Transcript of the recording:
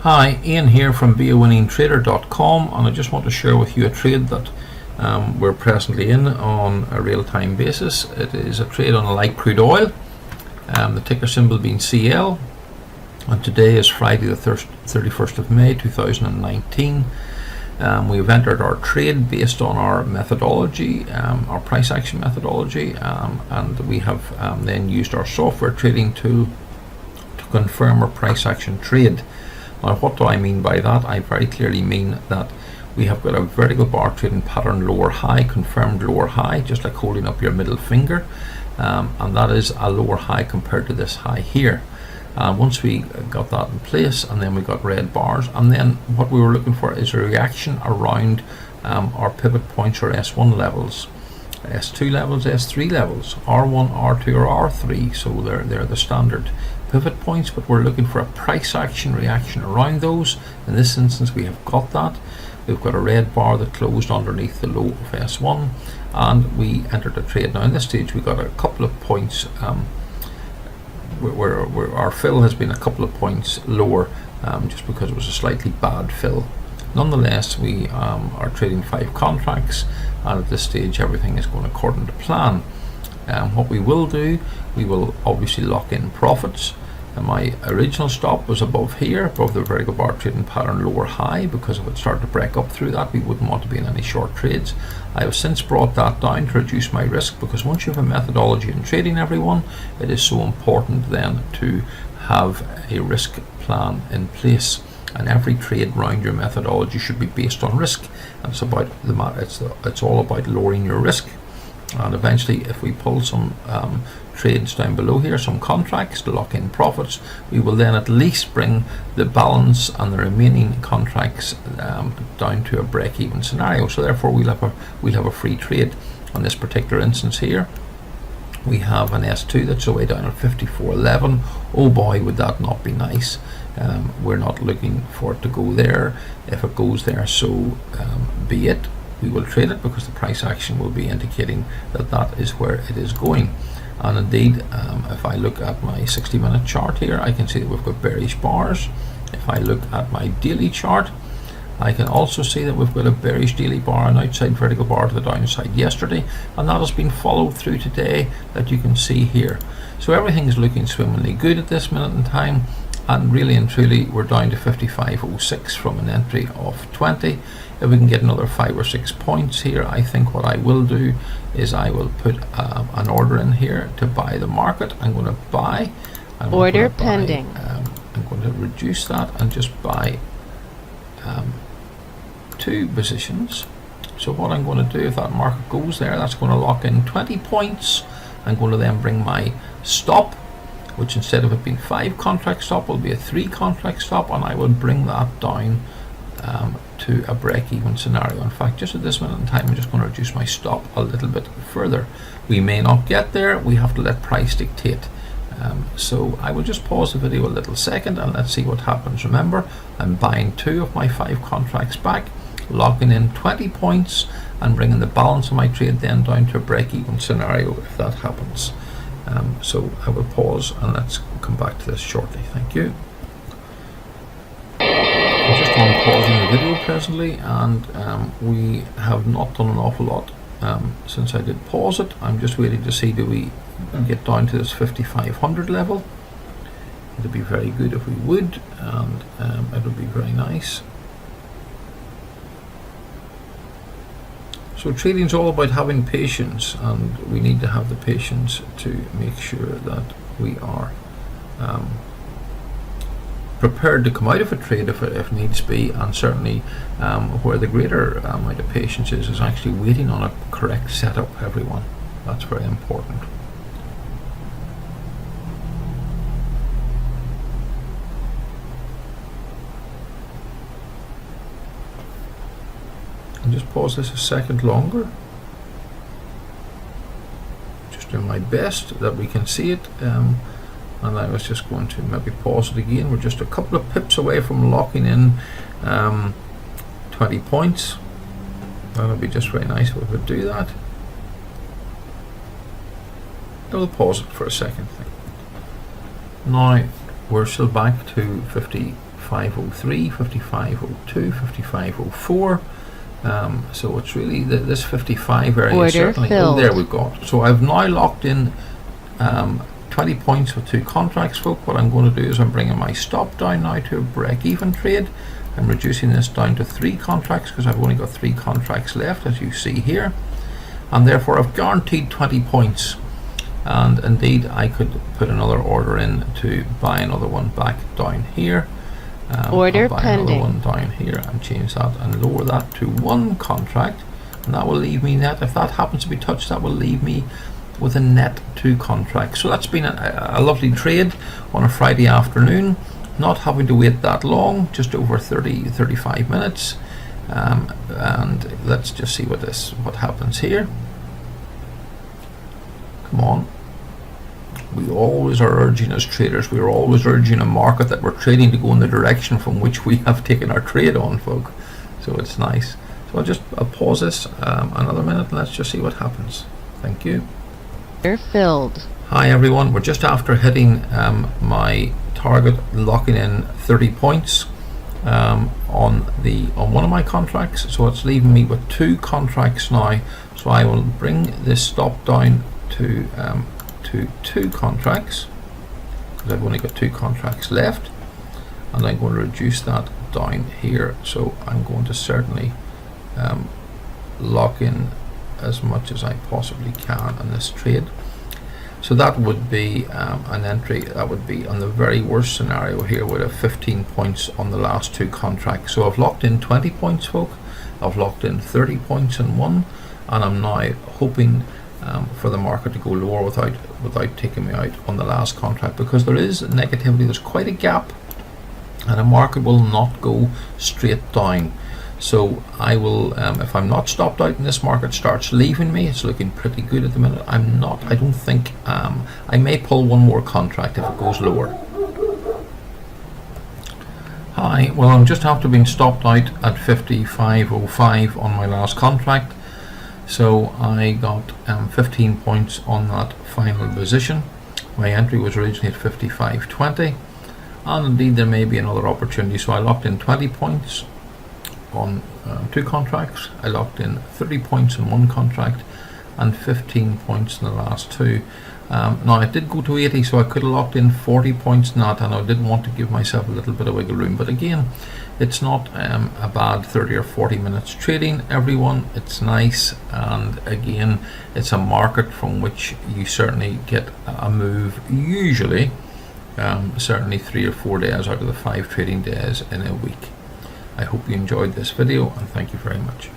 Hi, Ian here from beawinningtrader.com, and I just want to share with you a trade that we're presently in on a real-time basis. It is a trade on light crude oil, the ticker symbol being CL, and today is Friday the 31st of May 2019. We've entered our trade based on our methodology, our price action methodology, and we have then used our software trading tool to confirm our price action trade. Now, what do I mean by that? I very clearly mean that we have got a vertical bar trading pattern lower high, confirmed lower high, just like holding up your middle finger, and that is a lower high compared to this high here. Once we got that in place, and then we got red bars, and then what we were looking for is a reaction around our pivot points or S1 levels, S2 levels, S3 levels, R1, R2 or R3, so they're the standard pivot points, but we're looking for a price action reaction around those. In this instance we have got that. We've got a red bar that closed underneath the low of S1 and we entered the trade. Now in this stage we got a couple of points where our fill has been a couple of points lower, just because it was a slightly bad fill. Nonetheless, we are trading 5 contracts, and at this stage everything is going according to plan. What we will do, we will obviously lock in profits. And my original stop was above here, above the vertical bar trading pattern lower high, because if it started to break up through that, we wouldn't want to be in any short trades. I have since brought that down to reduce my risk, because once you have a methodology in trading, everyone, it is so important then to have a risk plan in place. And every trade round your methodology should be based on risk. And it's about it's all about lowering your risk. And eventually, if we pull some trades down below here, some contracts to lock in profits, we will then at least bring the balance and the remaining contracts down to a break-even scenario. So therefore, we'll have a free trade. On this particular instance here, we have an S2 that's away down at 54.11. Oh boy, would that not be nice. We're not looking for it to go there. If it goes there, so be it. We will trade it because the price action will be indicating that that is where it is going. And indeed, if I look at my 60-minute chart here, I can see that we've got bearish bars. If I look at my daily chart, I can also see that we've got a bearish daily bar, an outside vertical bar to the downside yesterday, and that has been followed through today, that you can see here. So everything is looking swimmingly good at this minute in time, and really and truly we're down to 55.06 from an entry of 20. If we can get another 5 or 6 points here, I think what I will do is I will put an order in here to buy the market. I'm going to buy. Order pending. I'm going to reduce that and just buy 2 positions. So what I'm going to do, if that market goes there, that's going to lock in 20 points. I'm going to then bring my stop, which instead of it being 5 contract stop will be a 3 contract stop, and I will bring that down to a break-even scenario. In fact, just at this minute in time, I'm just going to reduce my stop a little bit further. We may not get there. We have to let price dictate. So I will just pause the video a little second and let's see what happens. Remember, I'm buying 2 of my 5 contracts back, locking in 20 points and bringing the balance of my trade then down to a break-even scenario if that happens. So I will pause and let's come back to this shortly. Thank you. I'm just unpausing the video presently, and we have not done an awful lot since I did pause it. I'm just waiting to see, do we get down to this 5500 level? It would be very good if we would, and it would be very nice. So trading is all about having patience, and we need to have the patience to make sure that we are prepared to come out of a trade if needs be, and certainly where the greater amount of patience is actually waiting on a correct setup, everyone. That's very important. I'll just pause this a second longer. Just doing my best that we can see it. And I was just going to maybe pause it again. We're just a couple of pips away from locking in 20 points. That would be just very nice if we could do that. I'll pause it for a second. Now we're still back to 55.03, 55.02, 55.04. So it's really this 55 area. Order certainly. filled. Oh, there we've got. So I've now locked in 20 points with 2 contracts, folk. What I'm going to do is I'm bringing my stop down now to a break-even trade. I'm reducing this down to 3 contracts because I've only got 3 contracts left, as you see here, and therefore I've guaranteed 20 points. And indeed, I could put another order in to buy another one back down here. Order I'll buy pending. another one down here and change that and lower that to 1 contract, and that will leave me net. If that happens to be touched, that will leave me with a net 2 contracts. So that's been a lovely trade on a Friday afternoon, not having to wait that long, just over 35 minutes. And let's just see what happens here. Come on. We always are urging, as traders, we're always urging a market that we're trading to go in the direction from which we have taken our trade on, folk. So it's nice. So I'll pause this another minute and let's just see what happens. Thank you. Order filled. Hi everyone, we're just after hitting my target, locking in 30 points on one of my contracts. So it's leaving me with 2 contracts now. So I will bring this stop down to 2 contracts because I've only got 2 contracts left, and I'm going to reduce that down here. So I'm going to certainly lock in as much as I possibly can in this trade. So that would be an entry that would be on the very worst scenario here, would have 15 points on the last 2 contracts. So I've locked in 20 points, folk. I've locked in 30 points in one, and I'm now hoping for the market to go lower without taking me out on the last contract, because there is negativity, there's quite a gap, and the market will not go straight down. So I will, if I'm not stopped out and this market starts leaving me, it's looking pretty good at the minute. I don't think, I may pull one more contract if it goes lower. Hi, well, I'm just after being stopped out at 55.05 on my last contract. So I got 15 points on that final position. My entry was originally at 55.20, and indeed there may be another opportunity. So I locked in 20 points on 2 contracts. I locked in 30 points in 1 contract and 15 points in the last 2. Now it did go to 80, so I could have locked in 40 points in that, and I did want to give myself a little bit of wiggle room. But again, it's not a bad 30 or 40 minutes trading, everyone. It's nice, and again, it's a market from which you certainly get a move, usually certainly 3 or 4 days out of the 5 trading days in a week. I hope you enjoyed this video, and thank you very much.